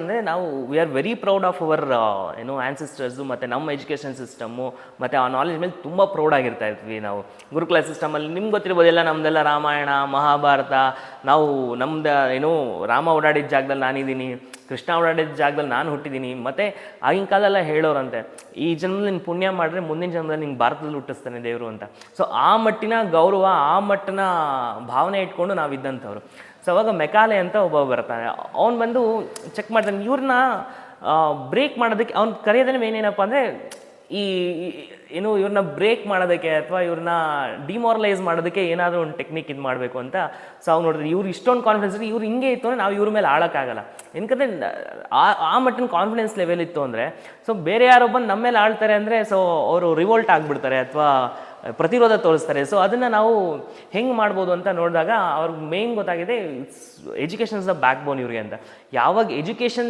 ಅಂದರೆ ನಾವು we are very proud of our ಏನೋ ಆ್ಯನ್ಸಿಸ್ಟರ್ಸು ಮತ್ತು ನಮ್ಮ ಎಜುಕೇಷನ್ ಸಿಸ್ಟಮ್ಮು ಮತ್ತು ಆ ನಾಲೆಜ್ ಮೇಲೆ ತುಂಬ ಪ್ರೌಡ್ ಆಗಿರ್ತಾ ಇದ್ವಿ ನಾವು. ಗುರುಕುಲ ಸಿಸ್ಟಮಲ್ಲಿ ನಿಮ್ಗೆ ಗೊತ್ತಿರ್ಬೋದು, ಎಲ್ಲ ನಮ್ಮದೆಲ್ಲ ರಾಮಾಯಣ ಮಹಾಭಾರತ, ನಾವು ನಮ್ದು ಏನೋ ರಾಮ ಓಡಾಡಿದ ಜಾಗದಲ್ಲಿ ನಾನಿದ್ದೀನಿ, ಕೃಷ್ಣ ಓಡಾಡಿದ ಜಾಗದಲ್ಲಿ ನಾನು ಹುಟ್ಟಿದ್ದೀನಿ. ಮತ್ತು ಆಗಿನ ಕಾಲೆಲ್ಲ ಹೇಳೋರಂತೆ, ಈ ಜನ್ಮದಲ್ಲಿ ನೀನು ಪುಣ್ಯ ಮಾಡಿದ್ರೆ ಮುಂದಿನ ಜನ್ಮದಲ್ಲಿ ನಿಂಗೆ ಭಾರತದಲ್ಲಿ ಹುಟ್ಟಿಸ್ತಾನೆ ದೇವರು ಅಂತ. ಸೊ ಆ ಮಟ್ಟಿನ ಗೌರವ, ಆ ಮಟ್ಟಿನ ಭಾವನೆ ಇಟ್ಕೊಂಡು ನಾವಿದ್ದಂಥವ್ರು. ಸೊ ಅವಾಗ ಮೆಕಾಲೆ ಅಂತ ಒಬ್ಬ ಬರ್ತಾನೆ, ಅವ್ನು ಬಂದು ಚೆಕ್ ಮಾಡ್ತಾನೆ ಇವ್ರನ್ನ ಬ್ರೇಕ್ ಮಾಡೋದಕ್ಕೆ. ಅವ್ನು ಕರೆಯೋದೇ ಏನೇನಪ್ಪ ಅಂದರೆ ಈ ಏನು ಇವ್ರನ್ನ ಬ್ರೇಕ್ ಮಾಡೋದಕ್ಕೆ ಅಥವಾ ಇವ್ರನ್ನ ಡಿಮಾರಲೈಸ್ ಮಾಡೋದಕ್ಕೆ ಏನಾದರೂ ಒಂದು ಟೆಕ್ನಿಕ್ ಇದು ಮಾಡಬೇಕು ಅಂತ. ಸೊ ಅವ್ನು ನೋಡಿದ್ರೆ ಇವ್ರು ಇಷ್ಟೊಂದು ಕಾನ್ಫಿಡೆನ್ಸ್ ಇವ್ರು ಹಿಂಗೆ ಇತ್ತು ಅಂದರೆ ನಾವು ಇವ್ರ ಮೇಲೆ ಆಳೋಕ್ಕಾಗಲ್ಲ. ಏನಕಂದರೆ ಆ ಮಟ್ಟಿನ ಕಾನ್ಫಿಡೆನ್ಸ್ ಲೆವೆಲ್ ಇತ್ತು ಅಂದರೆ, ಸೊ ಬೇರೆ ಯಾರೊಬ್ಬನು ನಮ್ಮ ಮೇಲೆ ಆಳ್ತಾರೆ ಅಂದರೆ ಸೊ ಅವರು ರಿವೋಲ್ಟ್ ಆಗಿಬಿಡ್ತಾರೆ ಅಥವಾ ಪ್ರತಿರೋಧ ತೋರಿಸ್ತಾರೆ. ಸೊ ಅದನ್ನು ನಾವು ಹೆಂಗೆ ಮಾಡ್ಬೋದು ಅಂತ ನೋಡಿದಾಗ ಅವ್ರಿಗೆ ಮೇನ್ ಗೊತ್ತಾಗಿದೆ, ಎಜುಕೇಷನ್ ಇಸ್ ದ ಬ್ಯಾಕ್ ಬೋನ್ ಇವ್ರಿಗೆ ಅಂತ. ಯಾವಾಗ ಎಜುಕೇಷನ್